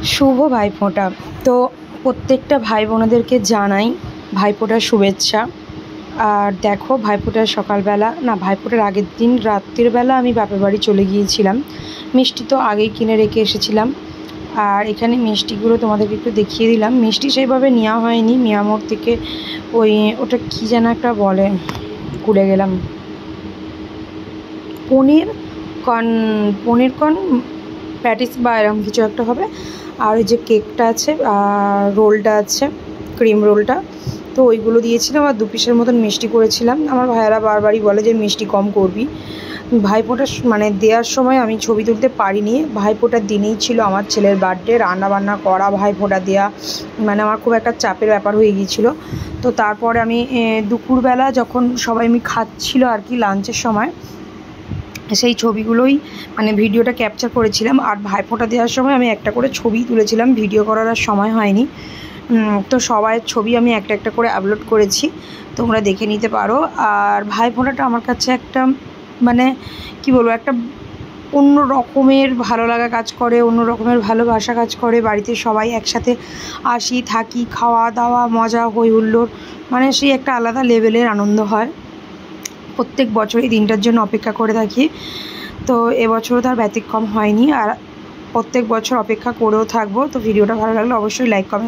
শুভ ভাইফোঁটা। তো প্রত্যেকটা ভাই বোনেদেরকে জানাই ভাইফোঁটার শুভেচ্ছা। আর দেখো ভাইফোঁটার সকালবেলা না, ভাইফোঁটার আগের দিন রাত্রিবেলা আমি বাপের বাড়ি চলে গিয়েছিলাম। মিষ্টি তো আগেই কিনে রেখে এসেছিলাম। আর এখানে মিষ্টিগুলো তোমাদেরকে একটু দেখিয়ে দিলাম। মিষ্টি সেইভাবে নেওয়া হয়নি, মিয়ামোড় থেকে ওটা কী যেন একটা বলে, ভুলে গেলাম, পনির কর্ন প্যাটিস বা এরকম কিছু একটা হবে। আর ওই যে কেকটা আছে আর রোলটা আছে, ক্রিম রোলটা, তো ওইগুলো দিয়েছিলাম। আর 2 পিসের মতন মিষ্টি করেছিলাম। আমার ভাইয়েরা বারবারই বলে যে মিষ্টি কম করবি। ভাইফোঁটা মানে দেওয়ার সময় আমি ছবি তুলতে পারিনি। ভাইফোঁটার দিনেই ছিল আমার ছেলের বার্থডে, রান্নাবান্না করা, ভাইফোঁটা দেওয়া, মানে আমার খুব একটা চাপের ব্যাপার হয়ে গিয়েছিলো। তো তারপরে আমি দুপুরবেলা যখন সবাই আমি খাচ্ছিলো আর কি, লাঞ্চের সময়, সেই ছবিগুলোই মানে ভিডিওটা ক্যাপচার করেছিলাম। আর ভাইফোঁটা দেওয়ার সময় আমি একটা করে ছবি তুলেছিলাম, ভিডিও করার আর সময় হয়নি। তো সবাইয়ের ছবি আমি একটা একটা করে আপলোড করেছি, তোমরা দেখে নিতে পারো। আর ভাইফোঁটাটা আমার কাছে একটা মানে কি বলবো, একটা অন্য রকমের ভালো লাগা কাজ করে, অন্য রকমের ভালোবাসা কাজ করে। বাড়িতে সবাই একসাথে আসি, থাকি, খাওয়া দাওয়া, মজা, হই হুল্লোড়, মানে সেই একটা আলাদা লেভেলের আনন্দ হয়। প্রত্যেক বছরই দিনটার জন্য অপেক্ষা করে থাকি। তো এবছরও তার ব্যতিক্রম হয়নি, আর প্রত্যেক বছর অপেক্ষা করেও থাকবো। তো ভিডিওটা ভালো লাগলে অবশ্যই লাইক কমেন্ট